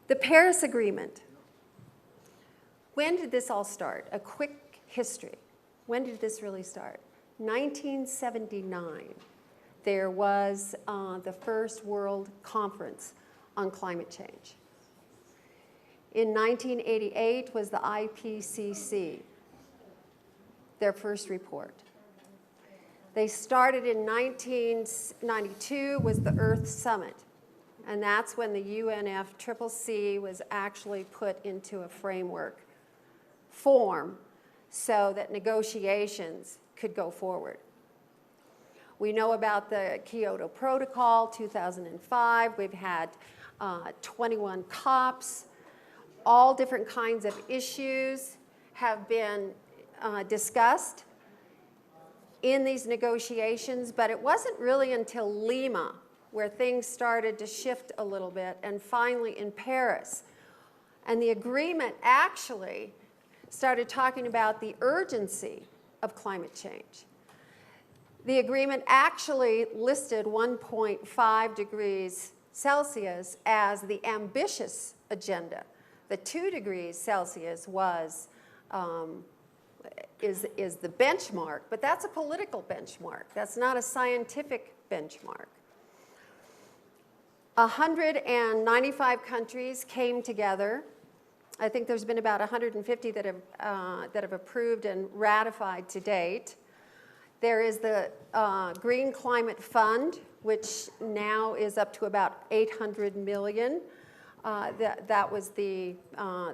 The Paris Agreement. When did this all start? A quick history. When did this really start? 1979. There was the first World Conference on Climate Change. In 1988 was the IPCC, their first report. They started in 1992 was the Earth Summit, and that's when the UNFCCC was actually put into a framework form so that negotiations could go forward. We know about the Kyoto Protocol, 2005. We've had 21 COPs. All different kinds of issues have been discussed in these negotiations, but it wasn't really until Lima where things started to shift a little bit, and finally in Paris. And the agreement actually started talking about the urgency of climate change. The agreement actually listed 1.5 degrees Celsius as the ambitious agenda. The 2 degrees Celsius is the benchmark, but that's a political benchmark. That's not a scientific benchmark. 195 countries came together. I think there's been about 150 that have approved and ratified to date. There is the Green Climate Fund, which now is up to about 800 million. That was the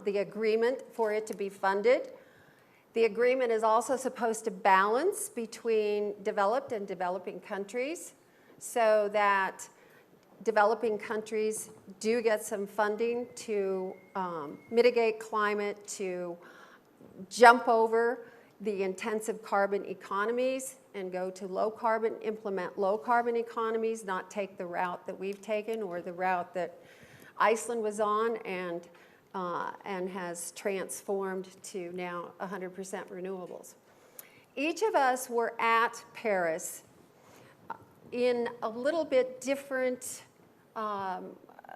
agreement for it to be funded. The agreement is also supposed to balance between developed and developing countries so that developing countries do get some funding to mitigate climate, to jump over the intensive carbon economies and go to low carbon, implement low carbon economies, not take the route that we've taken or the route that Iceland was on and has transformed to now 100% renewables. Each of us were at Paris in a little bit different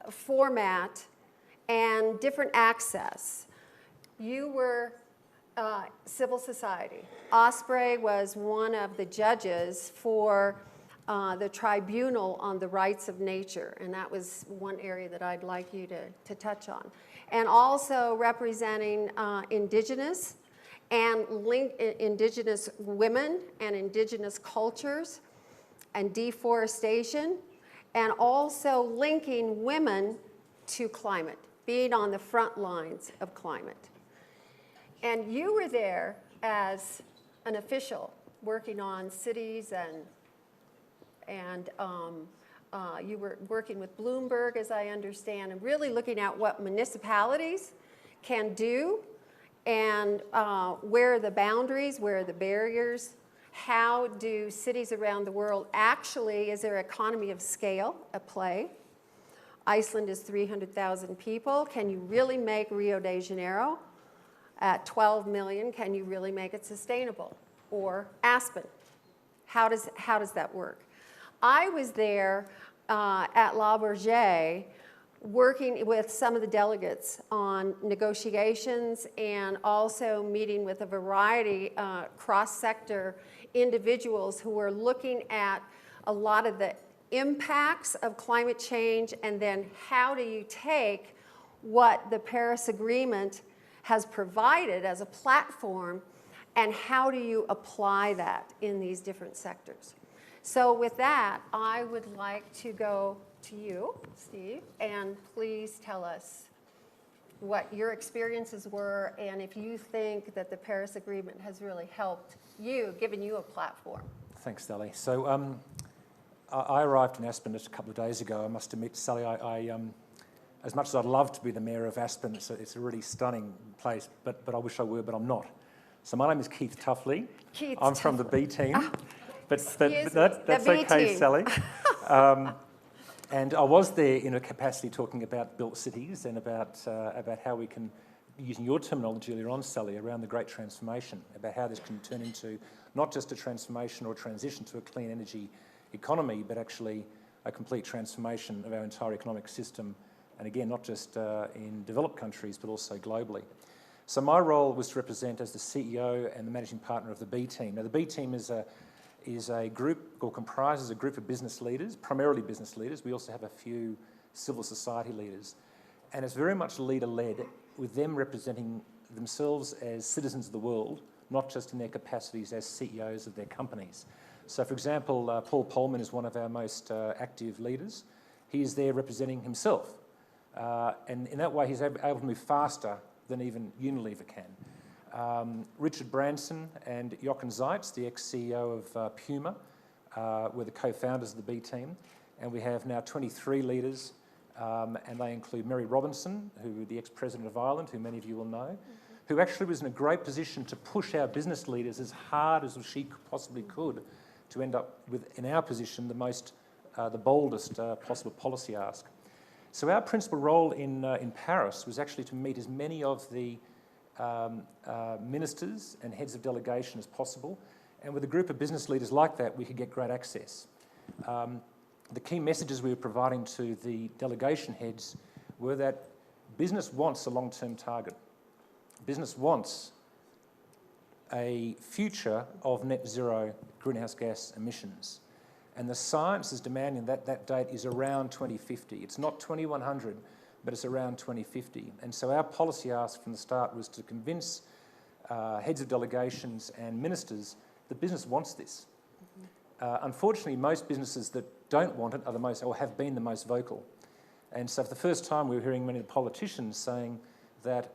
format and different access. You were civil society. Osprey was one of the judges for the Tribunal on the Rights of Nature, and that was one area that I'd like you to touch on. And also representing indigenous and indigenous women and indigenous cultures and deforestation, and also linking women to climate, being on the front lines of climate. And you were there as an official working on cities and you were working with Bloomberg, as I understand, and really looking at what municipalities can do and where are the boundaries, where are the barriers, how do cities around the world actually, is there economy of scale at play? Iceland is 300,000 people. Can you really make Rio de Janeiro at 12 million? Can you really make it sustainable? Or Aspen, how does that work? I was there at La Bourget working with some of the delegates on negotiations and also meeting with a variety cross-sector individuals who were looking at a lot of the impacts of climate change, and then how do you take what the Paris Agreement has provided as a platform and how do you apply that in these different sectors. So with that, I would like to go to you, Steve, and please tell us what your experiences were and if you think that the Paris Agreement has really helped you, given you a platform. Thanks, Sally. So I arrived in Aspen just a couple of days ago. I must admit, Sally, I as much as I'd love to be the mayor of Aspen, it's a really stunning place, but I wish I were, but I'm not. So my name is Keith Tuffley. I'm from the B team. But that's okay, Sally. And I was there in a capacity talking about built cities and about how we can, using your terminology earlier on, Sally, around the great transformation, about how this can turn into not just a transformation or a transition to a clean energy economy, but actually a complete transformation of our entire economic system and again, not just in developed countries, but also globally. So my role was to represent as the CEO and the managing partner of the B team. Now, the B team is a group, or comprises a group of business leaders, primarily business leaders. We also have a few civil society leaders. And it's very much leader-led, with them representing themselves as citizens of the world, not just in their capacities as CEOs of their companies. So, for example, Paul Polman is one of our most active leaders. He is there representing himself. And in that way, he's able to move faster than even Unilever can. Richard Branson and Jochen Zeitz, the ex-CEO of Puma, were the co-founders of the B team. And we have now 23 leaders, and they include Mary Robinson, who the ex-president of Ireland, who many of you will know, who actually was in a great position to push our business leaders as hard as she possibly could to end up with, in our position, the boldest possible policy ask. So our principal role in Paris was actually to meet as many of the ministers and heads of delegation as possible, and with a group of business leaders like that, we could get great access. The key messages we were providing to the delegation heads were that business wants a long-term target. Business wants a future of net zero greenhouse gas emissions. And the science is demanding that that date is around 2050. It's not 2100, but it's around 2050. And so our policy ask from the start was to convince heads of delegations and ministers that business wants this. Unfortunately, most businesses that don't want it are the most, or have been the most vocal. And so for the first time, we were hearing many politicians saying that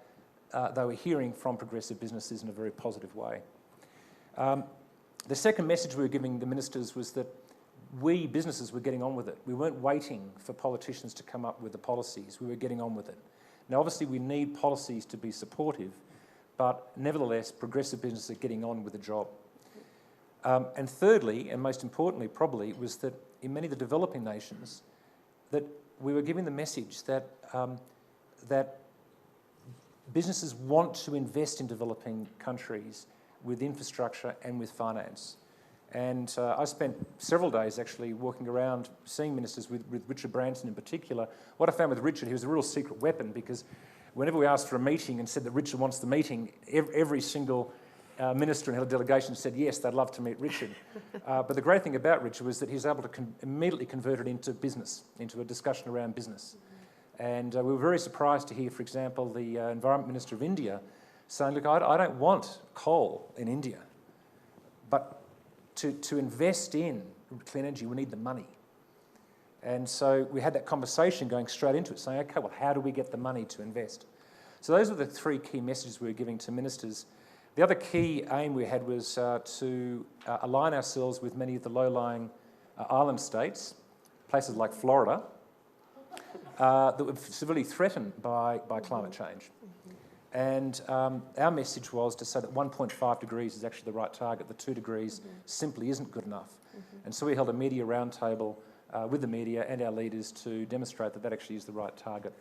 they were hearing from progressive businesses in a very positive way. The second message we were giving the ministers was that we, businesses, were getting on with it. We weren't waiting for politicians to come up with the policies. We were getting on with it. Now, obviously, we need policies to be supportive, but nevertheless, progressive businesses are getting on with the job. And thirdly, and most importantly probably, was that in many of the developing nations, that we were giving the message that, that businesses want to invest in developing countries with infrastructure and with finance. And I spent several days actually walking around seeing ministers with Richard Branson in particular. What I found with Richard, he was a real secret weapon, because whenever we asked for a meeting and said that Richard wants the meeting, every single minister and head of delegation said yes, they'd love to meet Richard. But the great thing about Richard was that he was able to immediately convert it into business, into a discussion around business. And we were very surprised to hear, for example, the Environment Minister of India saying, look, I don't want coal in India, but to invest in clean energy, we need the money. And so we had that conversation going straight into it, saying, okay, well, how do we get the money to invest? So those were the three key messages we were giving to ministers. The other key aim we had was to align ourselves with many of the low-lying island states, places like Florida, that were severely threatened by climate change. And our message was to say that 1.5 degrees is actually the right target. The 2 degrees simply isn't good enough. And so we held a media roundtable with the media and our leaders to demonstrate that that actually is the right target.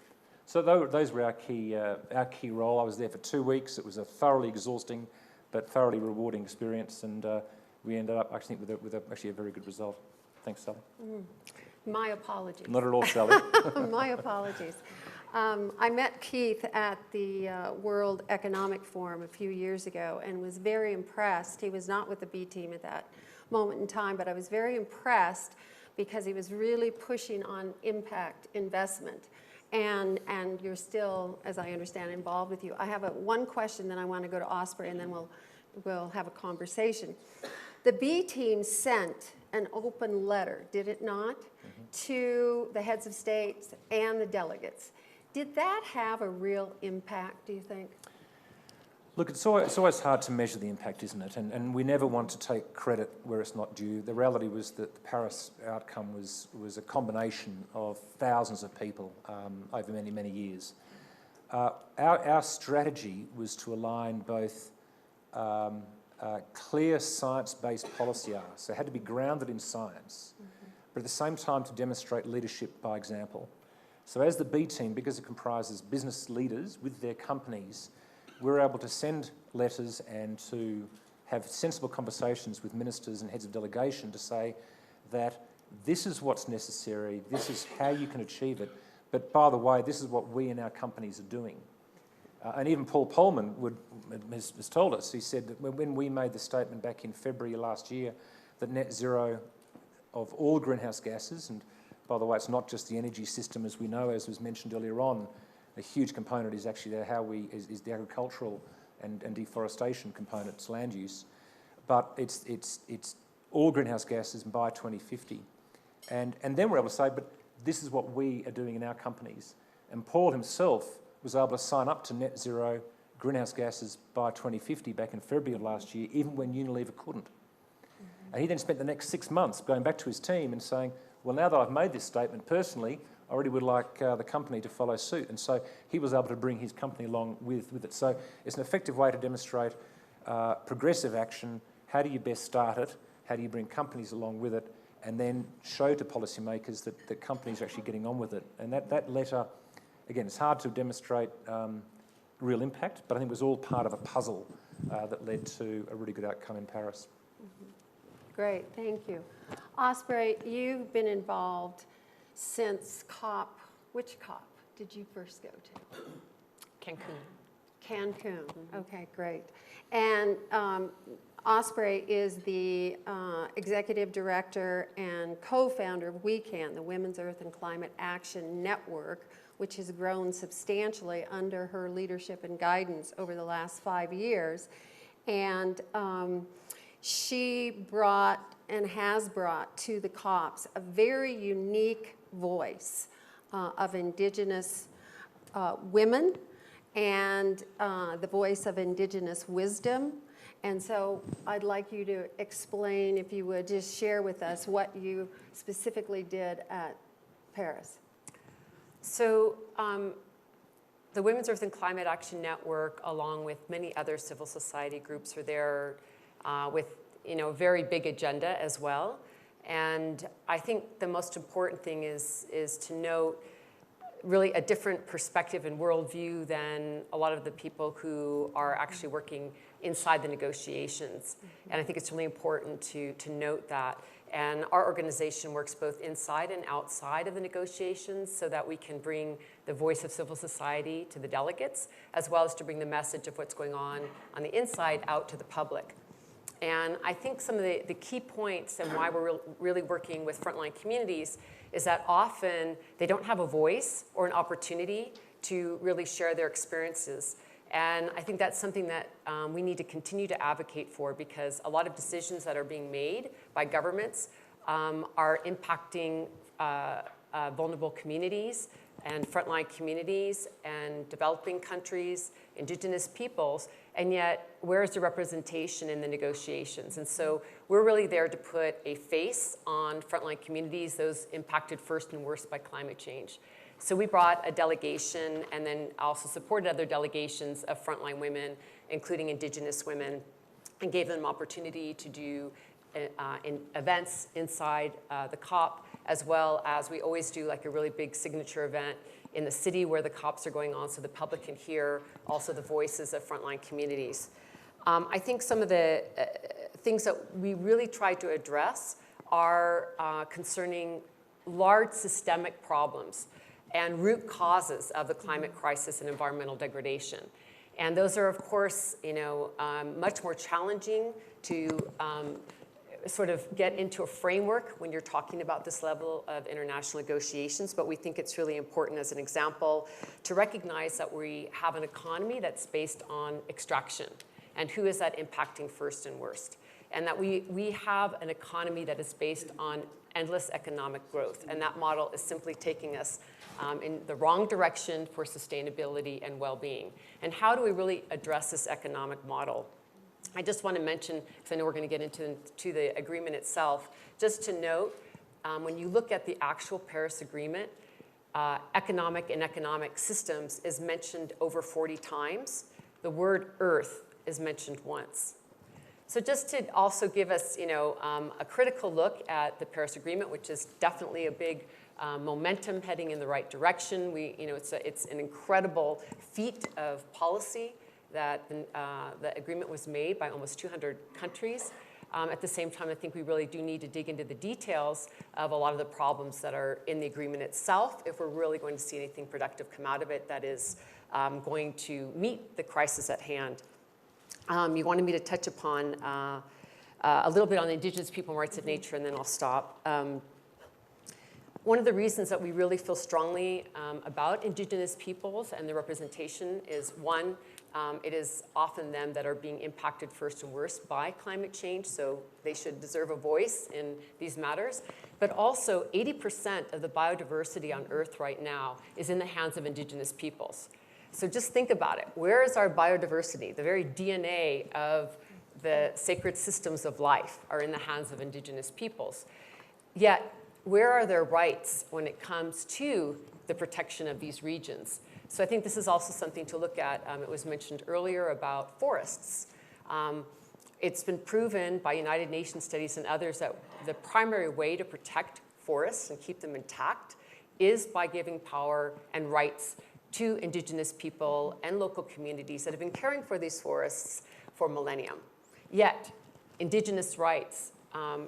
So those were our key role. I was there for 2 weeks. It was a thoroughly exhausting but thoroughly rewarding experience, and we ended up, I think, with actually a very good result. Thanks, Sally. My apologies. Not at all, Sally. My apologies. I met Keith at the World Economic Forum a few years ago and was very impressed. He was not with the B team at that moment in time, but I was very impressed because he was really pushing on impact investment. And you're still, as I understand, involved with you. I have one question, then I want to go to Osprey, and then we'll have a conversation. The B team sent an open letter, did it not, to the heads of states and the delegates. Did that have a real impact, do you think? Look, it's always hard to measure the impact, isn't it? And we never want to take credit where it's not due. The reality was that the Paris outcome was a combination of thousands of people over many, many years. Our strategy was to align both clear science-based policy asks, so it had to be grounded in science, but at the same time to demonstrate leadership by example. So as the B team, because it comprises business leaders with their companies, we're able to send letters and to have sensible conversations with ministers and heads of delegation to say that this is what's necessary, this is how you can achieve it, But by the way, this is what we in our companies are doing. And even Paul Polman has told us, he said that when we made the statement back in February last year that net zero of all greenhouse gases, and by the way, it's not just the energy system as we know, as was mentioned earlier on, a huge component is actually is the agricultural and deforestation components, land use, but it's all greenhouse gases by 2050. And then we're able to say, but this is what we are doing in our companies. And Paul himself was able to sign up to net zero greenhouse gases by 2050 back in February of last year, even when Unilever couldn't. And he then spent the next 6 months going back to his team and saying, well, now that I've made this statement personally, I really would like the company to follow suit. And so he was able to bring his company along with it. So it's an effective way to demonstrate progressive action. How do you best start it? How do you bring companies along with it? And then show to policymakers that companies are actually getting on with it. And that letter, again, it's hard to demonstrate real impact, but I think it was all part of a puzzle that led to a really good outcome in Paris. Great, thank you. Osprey, you've been involved since COP. Which COP did you first go to? Cancun. Okay, great. And Osprey is the executive director and co-founder of WeCan, the Women's Earth and Climate Action Network, which has grown substantially under her leadership and guidance over the last 5 years. And she brought and has brought to the COPs a very unique voice of Indigenous women and the voice of Indigenous wisdom. And so I'd like you to explain, if you would, just share with us what you specifically did at Paris. So the Women's Earth and Climate Action Network, along with many other civil society groups, are there with a very big agenda as well. And I think the most important thing is to note really a different perspective and worldview than a lot of the people who are actually working inside the negotiations. And I think it's really important to note that. And our organization works both inside and outside of the negotiations so that we can bring the voice of civil society to the delegates, as well as to bring the message of what's going on the inside out to the public. And I think some of the key points and why we're really working with frontline communities is that often they don't have a voice or an opportunity to really share their experiences. And I think that's something that we need to continue to advocate for, because a lot of decisions that are being made by governments are impacting vulnerable communities and frontline communities and developing countries, Indigenous peoples, and yet where is the representation in the negotiations? And so we're really there to put a face on frontline communities, those impacted first and worst by climate change. So we brought a delegation and then also supported other delegations of frontline women, including Indigenous women, and gave them an opportunity to do events inside the COP, as well as we always do like a really big signature event in the city where the COPs are going on so the public can hear also the voices of frontline communities. I think some of the things that we really try to address are concerning large systemic problems and root causes of the climate crisis and environmental degradation. And those are, of course, much more challenging to sort of get into a framework when you're talking about this level of international negotiations, but we think it's really important as an example to recognize that we have an economy that's based on extraction, and who is that impacting first and worst? And that we have an economy that is based on endless economic growth, and that model is simply taking us in the wrong direction for sustainability and well-being. And how do we really address this economic model? I just want to mention, because I know we're going to get into the agreement itself, just to note, when you look at the actual Paris Agreement, economic and economic systems is mentioned over 40 times. The word earth is mentioned once. So just to also give us, a critical look at the Paris Agreement, which is definitely a big momentum heading in the right direction. It's an incredible feat of policy that the agreement was made by almost 200 countries. At the same time, I think we really do need to dig into the details of a lot of the problems that are in the agreement itself if we're really going to see anything productive come out of it that is going to meet the crisis at hand. You wanted me to touch upon a little bit on Indigenous people and rights of nature, and then I'll stop. One of the reasons that we really feel strongly about Indigenous peoples and their representation is, one, it is often them that are being impacted first and worst by climate change, so they should deserve a voice in these matters. But also, 80% of the biodiversity on Earth right now is in the hands of Indigenous peoples. So just think about it. Where is our biodiversity? The very DNA of the sacred systems of life are in the hands of Indigenous peoples. Yet, where are their rights when it comes to the protection of these regions? So I think this is also something to look at. It was mentioned earlier about forests. It's been proven by United Nations studies and others that the primary way to protect forests and keep them intact is by giving power and rights to Indigenous people and local communities that have been caring for these forests for millennia. Yet, Indigenous rights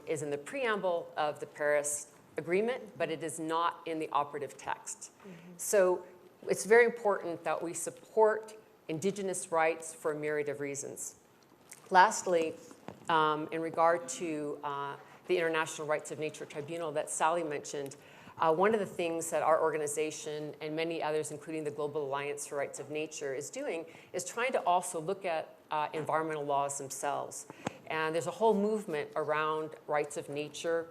is in the preamble of the Paris Agreement, but it is not in the operative text. So it's very important that we support Indigenous rights for a myriad of reasons. Lastly, in regard to the International Rights of Nature Tribunal that Sally mentioned, one of the things that our organization and many others, including the Global Alliance for Rights of Nature, is doing is trying to also look at environmental laws themselves. And there's a whole movement around rights of nature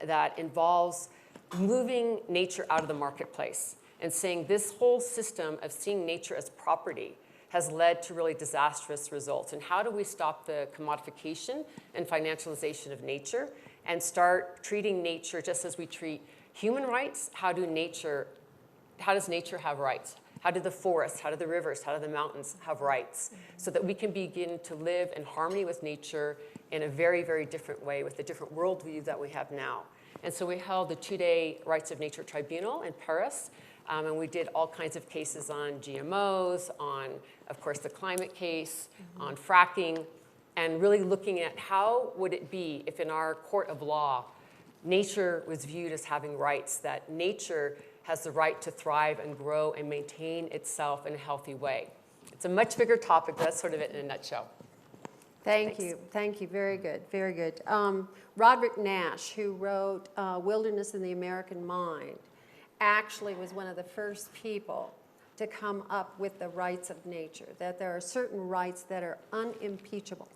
that involves moving nature out of the marketplace and saying this whole system of seeing nature as property has led to really disastrous results. And how do we stop the commodification and financialization of nature and start treating nature just as we treat human rights? How does nature have rights? How do the forests, how do the rivers, how do the mountains have rights? So that we can begin to live in harmony with nature in a very, very different way with the different worldview that we have now. And so we held a 2-day Rights of Nature Tribunal in Paris, and we did all kinds of cases on GMOs, on, of course, the climate case, on fracking, and really looking at how would it be if in our court of law, nature was viewed as having rights, that nature has the right to thrive and grow and maintain itself in a healthy way. It's a much bigger topic, but that's sort of it in a nutshell. Thank you. Thank you. Very good. Very good. Roderick Nash, who wrote Wilderness in the American Mind, actually was one of the first people to come up with the rights of nature, that there are certain rights that are unimpeachable,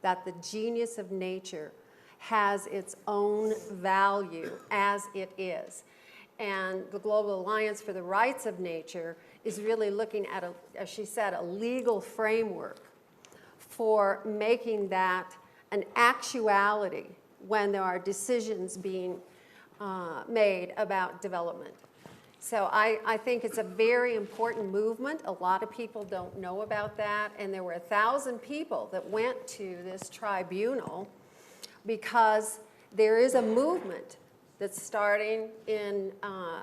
that the genius of nature has its own value as it is. And the Global Alliance for the Rights of Nature is really looking at, as she said, a legal framework for making that an actuality when there are decisions being made about development. So I think it's a very important movement. A lot of people don't know about that, and there were 1,000 people that went to this tribunal because there is a movement that's starting in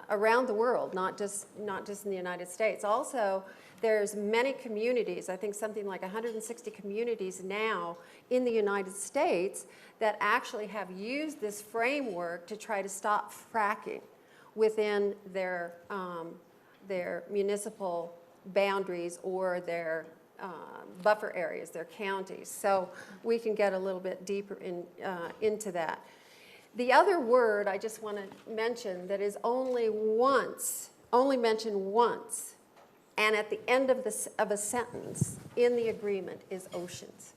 around the world, not just in the United States. Also, there's many communities, I think something like 160 communities now in the United States that actually have used this framework to try to stop fracking within their municipal boundaries or their buffer areas, their counties. So we can get a little bit deeper into that. The other word I just want to mention that is only mentioned once, and at the end of a sentence in the agreement is oceans.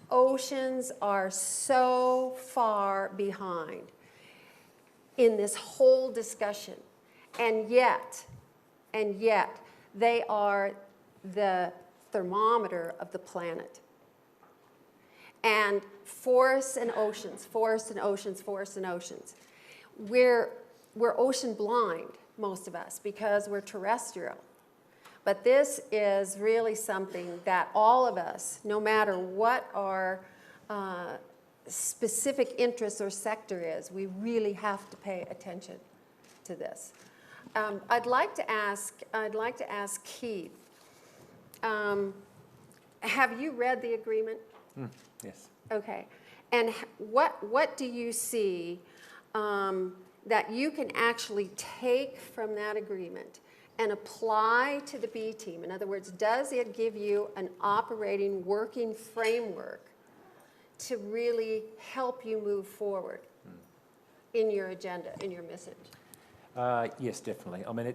Oceans are so far behind in this whole discussion, and yet they are the thermometer of the planet. And forests and oceans, forests and oceans, forests and oceans. We're ocean blind, most of us, because we're terrestrial. But this is really something that all of us, no matter what our specific interest or sector is, we really have to pay attention to this. I'd like to ask Keith, have you read the agreement? Yes. Okay. And what do you see that you can actually take from that agreement and apply to the B team? In other words, does it give you an operating, working framework to really help you move forward in your agenda, in your message? Yes, definitely. I mean,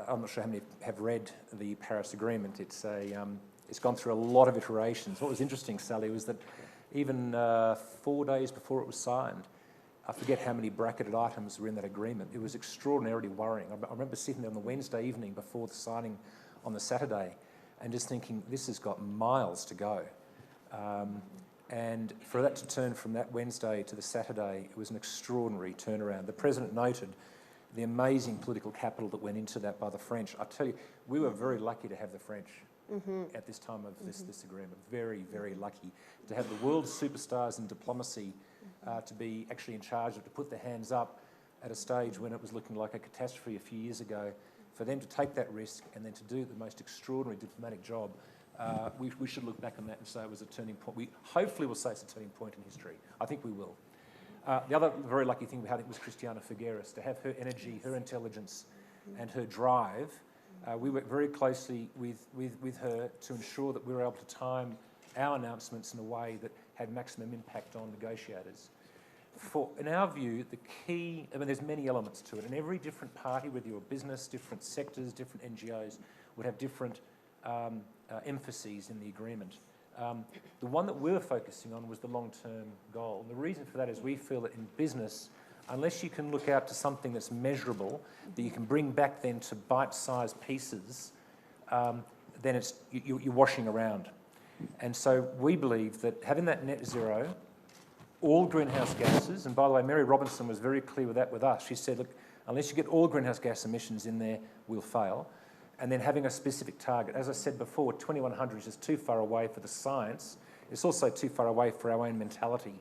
I'm not sure how many have read the Paris Agreement. It's gone through a lot of iterations. What was interesting, Sally, was that even 4 days before it was signed, I forget how many bracketed items were in that agreement. It was extraordinarily worrying. I remember sitting there on the Wednesday evening before the signing on the Saturday and just thinking, this has got miles to go. And for that to turn from that Wednesday to the Saturday, it was an extraordinary turnaround. The President noted the amazing political capital that went into that by the French. I tell you, we were very lucky to have the French at this time of this agreement. Very, very lucky to have the world's superstars in diplomacy to be actually in charge of, to put their hands up at a stage when it was looking like a catastrophe a few years ago. For them to take that risk and then to do the most extraordinary diplomatic job, we should look back on that and say it was a turning point. We hopefully will say it's a turning point in history. I think we will. The other very lucky thing we had was Christiana Figueres, to have her energy, her intelligence and her drive. We worked very closely with her to ensure that we were able to time our announcements in a way that had maximum impact on negotiators. In our view, the key, I mean, there's many elements to it, and every different party, whether you're a business, different sectors, different NGOs, would have different emphases in the agreement. The one that we were focusing on was the long-term goal. And the reason for that is we feel that in business, unless you can look out to something that's measurable, that you can bring back then to bite-sized pieces, then you're washing around. And so we believe that having that net zero, all greenhouse gases, and by the way, Mary Robinson was very clear with that with us. She said, look, unless you get all greenhouse gas emissions in there, we'll fail. And then having a specific target. As I said before, 2100 is just too far away for the science. It's also too far away for our own mentality.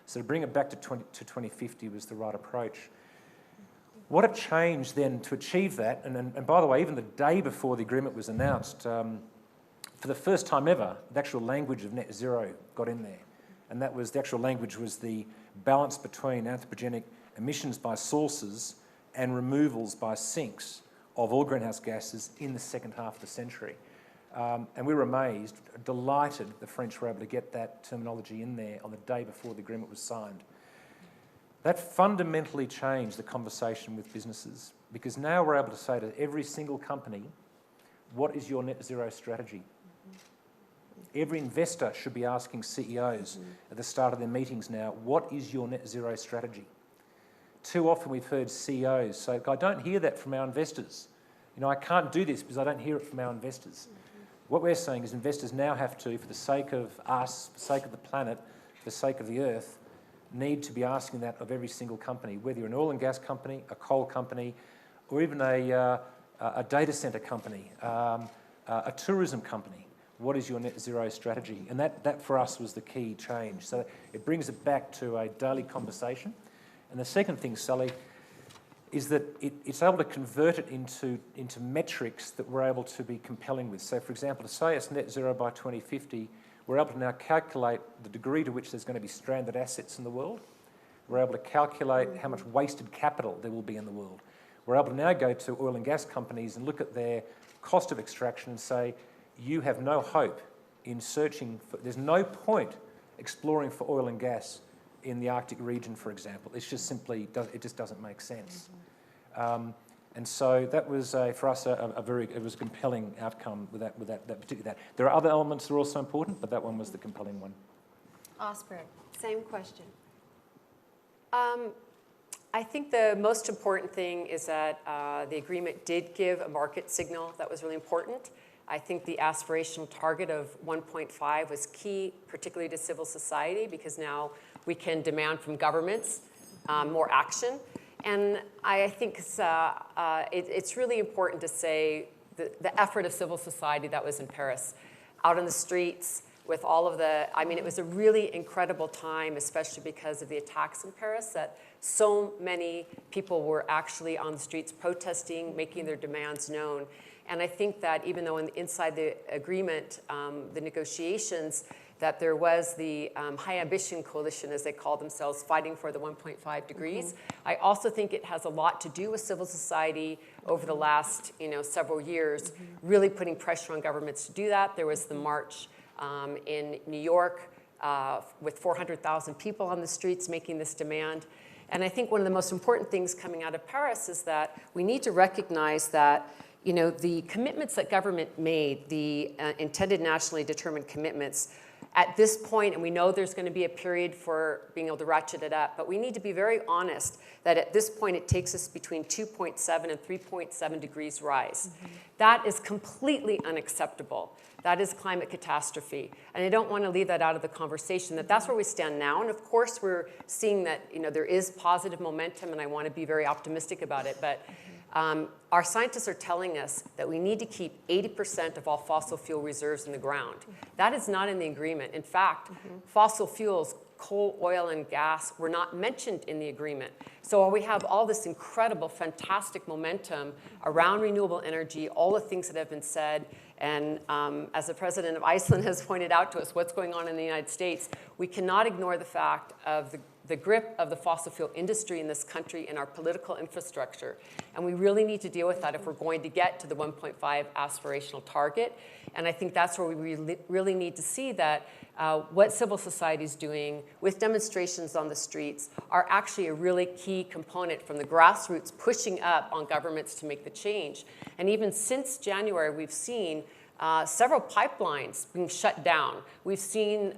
So to bring it back to 2050 was the right approach. What had changed then to achieve that, and by the way, even the day before the agreement was announced, for the first time ever, the actual language of net zero got in there. And that was, the actual language was the balance between anthropogenic emissions by sources and removals by sinks of all greenhouse gases in the second half of the century. And we were amazed, delighted the French were able to get that terminology in there on the day before the agreement was signed. That fundamentally changed the conversation with businesses, because now we're able to say to every single company, what is your net zero strategy? Every investor should be asking CEOs at the start of their meetings now, what is your net zero strategy? Too often we've heard CEOs say, I don't hear that from our investors. You know, I can't do this because I don't hear it from our investors. What we're saying is investors now have to, for the sake of us, for the sake of the planet, for the sake of the earth, need to be asking that of every single company, whether you're an oil and gas company, a coal company, or even a data centre company, a tourism company. What is your net zero strategy? And that for us was the key change. So it brings it back to a daily conversation. And the second thing, Sally, is that it's able to convert it into metrics that we're able to be compelling with. So, for example, to say it's net zero by 2050, we're able to now calculate the degree to which there's going to be stranded assets in the world. We're able to calculate how much wasted capital there will be in the world. We're able to now go to oil and gas companies and look at their cost of extraction and say, you have no hope in searching for, there's no point exploring for oil and gas in the Arctic region, for example. It's just simply, it just doesn't make sense. And so that was, for us, it was a compelling outcome with that particular. There are other elements that are also important, but that one was the compelling one. Osprey, same question. I think the most important thing is that the agreement did give a market signal that was really important. I think the aspirational target of 1.5 was key, particularly to civil society, because now we can demand from governments more action. And I think it's really important to say the effort of civil society that was in Paris, out on the streets with all of the, I mean, it was a really incredible time, especially because of the attacks in Paris, that so many people were actually on the streets protesting, making their demands known. And I think that even though inside the agreement, the negotiations, that there was the High Ambition Coalition, as they call themselves, fighting for the 1.5 degrees. I also think it has a lot to do with civil society over the last several years, really putting pressure on governments to do that. There was the march in New York with 400,000 people on the streets making this demand. And I think one of the most important things coming out of Paris is that we need to recognize that the commitments that government made, the intended nationally determined commitments, at this point, and we know there's going to be a period for being able to ratchet it up, but we need to be very honest that at this point it takes us between 2.7 and 3.7 degrees rise. That is completely unacceptable. That is climate catastrophe. And I don't want to leave that out of the conversation, that's where we stand now. And of course, we're seeing that there is positive momentum, and I want to be very optimistic about it. But our scientists are telling us that we need to keep 80% of all fossil fuel reserves in the ground. That is not in the agreement. In fact, fossil fuels, coal, oil, and gas were not mentioned in the agreement. So while we have all this incredible, fantastic momentum around renewable energy, all the things that have been said, and as the president of Iceland has pointed out to us, what's going on in the United States, we cannot ignore the fact of the grip of the fossil fuel industry in this country and our political infrastructure. And we really need to deal with that if we're going to get to the 1.5 aspirational target. And I think that's where we really need to see that what civil society is doing with demonstrations on the streets are actually a really key component from the grassroots pushing up on governments to make the change. And even since January, we've seen several pipelines being shut down. We've seen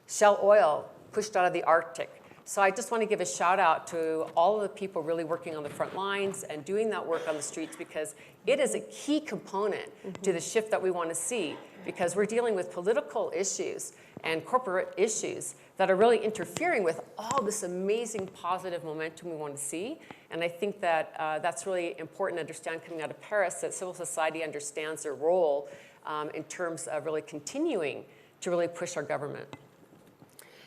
Shell oil pushed out of the Arctic. So I just want to give a shout out to all of the people really working on the front lines and doing that work on the streets, because it is a key component to the shift that we want to see, because we're dealing with political issues and corporate issues that are really interfering with all this amazing positive momentum we want to see. And I think that that's really important to understand coming out of Paris, that civil society understands their role in terms of really continuing to really push our government.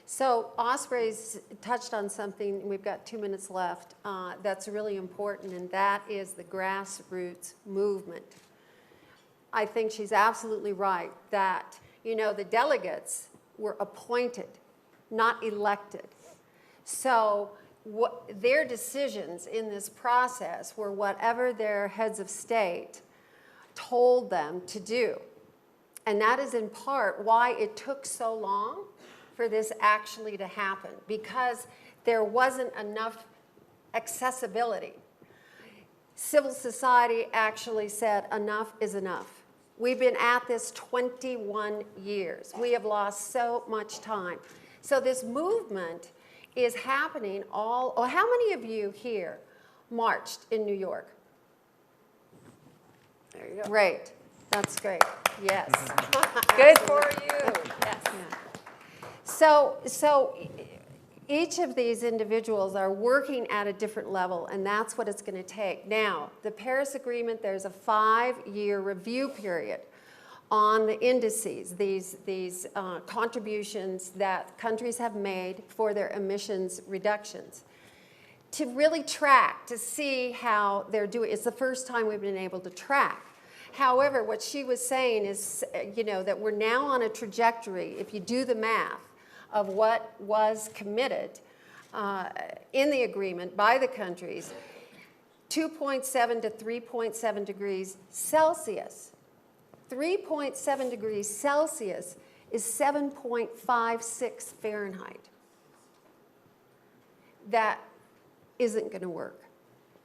So Osprey's touched on something, we've got 2 minutes left, that's really important, and that is the grassroots movement. I think she's absolutely right that, the delegates were appointed, not elected. So their decisions in this process were whatever their heads of state told them to do. And that is in part why it took so long for this actually to happen, because there wasn't enough accessibility. Civil society actually said enough is enough. We've been at this 21 years. We have lost so much time. So this movement is happening how many of you here marched in New York? There you go. Great, that's great, yes. Good for you. Yes. Yeah. So each of these individuals are working at a different level, and that's what it's going to take. Now, the Paris Agreement, there's a 5-year review period on the indices, these contributions that countries have made for their emissions reductions, to really track, to see how they're doing. It's the first time we've been able to track. However, what she was saying is, that we're now on a trajectory, if you do the math, of what was committed in the agreement by the countries, 2.7 to 3.7 degrees Celsius. 3.7 degrees Celsius is 7.56 Fahrenheit. That isn't going to work.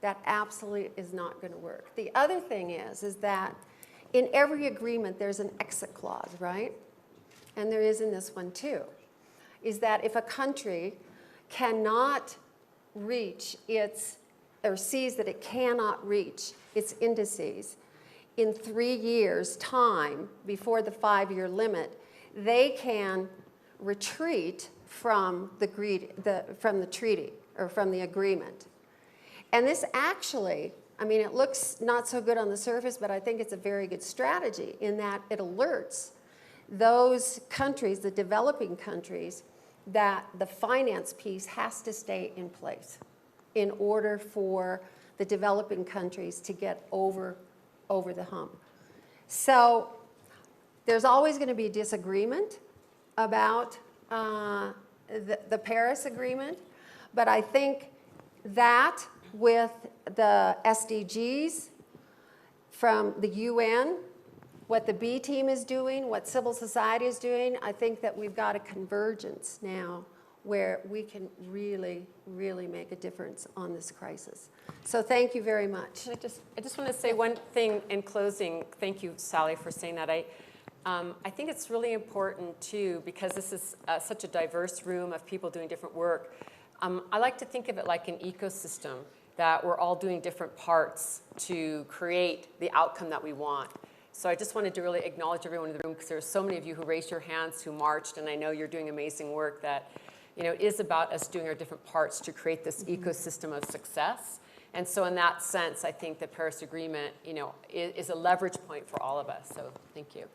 That absolutely is not going to work. The other thing is that in every agreement there's an exit clause, right? And there is in this one too. Is that if a country cannot reach or sees that it cannot reach its indices in 3 years' time before the 5-year limit, they can retreat from the treaty or from the agreement. And this actually, it looks not so good on the surface, but I think it's a very good strategy in that it alerts those countries, the developing countries, that the finance piece has to stay in place in order for the developing countries to get over the hump. So there's always going to be disagreement about the Paris Agreement, but I think that with the SDGs from the UN, what the B team is doing, what civil society is doing, I think that we've got a convergence now where we can really, really make a difference on this crisis. So thank you very much. I just want to say one thing in closing. Thank you, Sally, for saying that. I think it's really important, too, because this is such a diverse room of people doing different work. I like to think of it like an ecosystem, that we're all doing different parts to create the outcome that we want. So I just wanted to really acknowledge everyone in the room, because there are so many of you who raised your hands, who marched, and I know you're doing amazing work that, you know, is about us doing our different parts to create this ecosystem of success. And so in that sense, I think the Paris Agreement, you know, is a leverage point for all of us. So thank you.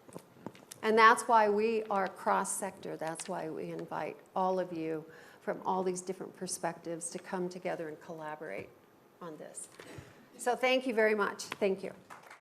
And that's why we are cross-sector. That's why we invite all of you from all these different perspectives to come together and collaborate on this. So thank you very much. Thank you.